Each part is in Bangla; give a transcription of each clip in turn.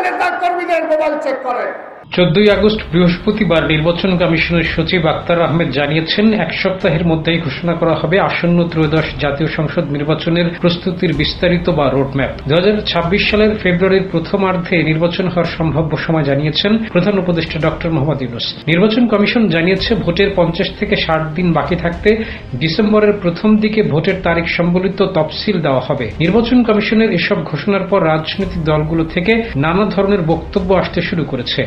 নেতা কর্মীদের মোবাইল চেক করে। 14 আগস্ট বৃহস্পতিবার নির্বাচন কমিশনের সচিব আক্তার আহমেদ জানিয়েছেন, এক সপ্তাহের মধ্যেই ঘোষণা করা হবে আসন্ন ত্রয়োদশ জাতীয় সংসদ নির্বাচনের প্রস্তুতির বিস্তারিত বা রোডম্যাপ। 2026 সালের ফেব্রুয়ারির প্রথমার্ধে নির্বাচন হওয়ার সম্ভাব্য সময় জানিয়েছেন প্রধান উপদেষ্টা ডক্টর মোহাম্মদ ইউনূস। নির্বাচন কমিশন জানিয়েছে, ভোটের 50 থেকে 60 দিন বাকি থাকতে ডিসেম্বরের প্রথম দিকে ভোটের তারিখ সম্বলিত তফসিল দেওয়া হবে। নির্বাচন কমিশনের এসব ঘোষণার পর রাজনৈতিক দলগুলো থেকে নানা ধরনের বক্তব্য আসতে শুরু করেছে।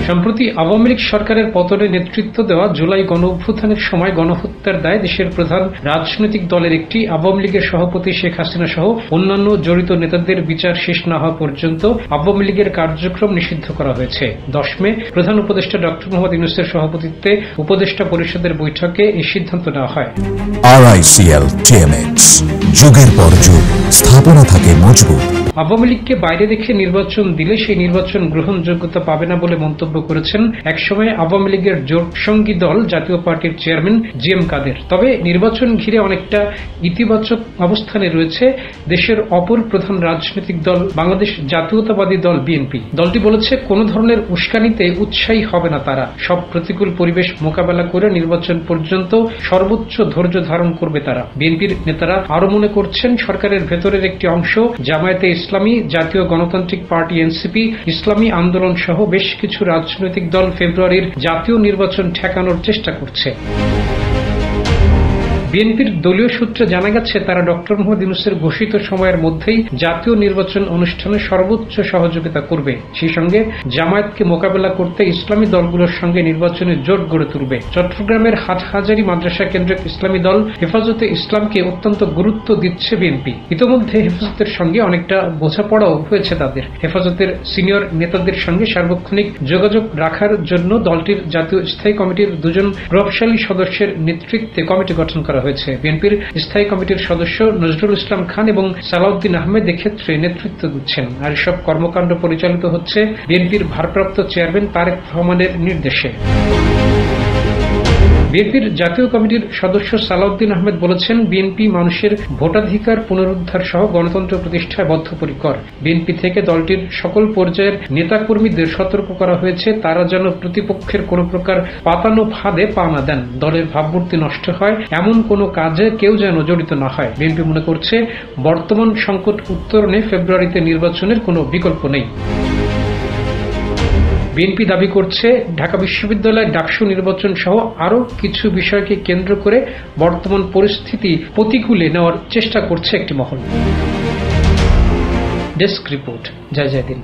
সম্প্রতি আওয়ামী লীগ সরকারের পতনে নেতৃত্ব দেওয়া জুলাই গণঅভ্যুত্থানের সময় গণহত্যার দায়ে দেশের প্রধান রাজনৈতিক দলের একটি আওয়ামী লীগের সভাপতি শেখ হাসিনা সহ অন্যান্য জড়িত নেতাদের বিচার শেষ না হওয়া পর্যন্ত আওয়ামী লীগের কার্যক্রম নিষিদ্ধ করা হয়েছে। 10 মে প্রধান উপদেষ্টা ডক্টর মোহাম্মদ ইউনূসের সভাপতিত্বে উপদেষ্টা পরিষদের বৈঠকে এই সিদ্ধান্ত নেওয়া হয়। RICL TMX, যুগের পর যুগ স্থাপনা থাকে মজবুত। আওয়ামী লীগকে বাইরে রেখে নির্বাচন দিলে সেই নির্বাচন গ্রহণযোগ্যতা পাবে না বলে মন্তব্য করেছেন একসময় আওয়ামী লীগের জোটসঙ্গী দল জাতীয় পার্টির চেয়ারম্যান GM কাদের। তবে নির্বাচন ঘিরে অনেকটা ইতিবাচক অবস্থানে রয়েছে দেশের অপর প্রধান রাজনৈতিক দল বাংলাদেশ জাতীয়তাবাদী দল BNP। দলটি বলেছে, কোন ধরনের উস্কানিতে উৎসাহী হবে না তারা। সব প্রতিকূল পরিবেশ মোকাবেলা করে নির্বাচন পর্যন্ত সর্বোচ্চ ধৈর্য ধারণ করবে তারা। বিএনপির নেতারা আরো মনে করছেন, সরকারের ভেতরের একটি অংশ জামায়াতে ইসলামী, জাতীয় গণতান্ত্রিক পার্টি NCP, ইসলামী আন্দোলন সহ বেশ কিছু রাজনৈতিক দল ফেব্রুয়ারির জাতীয় নির্বাচন ঠেকানোর চেষ্টা করছে। বিএনপির দলীয় সূত্রে জানা গেছে, তারা ডক্টর মোহাম্মদ ইউনূসের ঘোষিত সময়ের মধ্যেই জাতীয় নির্বাচন অনুষ্ঠানে সর্বোচ্চ সহযোগিতা করবে। সেই সঙ্গে জামায়াতকে মোকাবেলা করতে ইসলামী দলগুলোর সঙ্গে নির্বাচনের জোট গড়ে তুলবে। চট্টগ্রামের হাটহাজারী মাদ্রাসা কেন্দ্রিক ইসলামী দল হেফাজতে ইসলামকে অত্যন্ত গুরুত্ব দিচ্ছে বিএনপি। ইতোমধ্যে হেফাজতের সঙ্গে অনেকটা বোঝাপড়াও হয়েছে তাদের। হেফাজতের সিনিয়র নেতাদের সঙ্গে সার্বক্ষণিক যোগাযোগ রাখার জন্য দলটির জাতীয় স্থায়ী কমিটির 2 জন প্রভাবশালী সদস্যের নেতৃত্বে কমিটি গঠন করা হয়েছে। বিএনপির স্থায়ী কমিটির সদস্য নজরুল ইসলাম খান এবং সালাউদ্দিন আহমেদ এক্ষেত্রে নেতৃত্ব দিচ্ছেন। আর এসব কর্মকাণ্ড পরিচালিত হচ্ছে বিএনপির ভারপ্রাপ্ত চেয়ারম্যান তারেক রহমানের নির্দেশে। বিএনপির জাতীয় কমিটির সদস্য সালাউদ্দিন আহমেদ বলেছেন, বিএনপি মানুষের ভোটাধিকার পুনরুদ্ধার সহ গণতন্ত্র প্রতিষ্ঠায় বদ্ধপরিকর। বিএনপি থেকে দলটির সকল পর্যায়ের নেতাকর্মীদের সতর্ক করা হয়েছে, তারা যেন প্রতিপক্ষের কোন প্রকার পাতানো ফাঁদে পা না দেন। দলের ভাবমূর্তি নষ্ট হয় এমন কোনো কাজে কেউ যেন জড়িত না হয়। বিএনপি মনে করছে, বর্তমান সংকট উত্তরণে ফেব্রুয়ারিতে নির্বাচনের কোনো বিকল্প নেই। বিএনপি দাবি করছে, ঢাকা বিশ্ববিদ্যালয় ডাকসু নির্বাচন সহ আরও কিছু বিষয়কে কেন্দ্র করে বর্তমান পরিস্থিতি প্রতিকূলে নেওয়ার চেষ্টা করছে একটি মহল। ডেস্ক রিপোর্ট, জয় জয় দিন।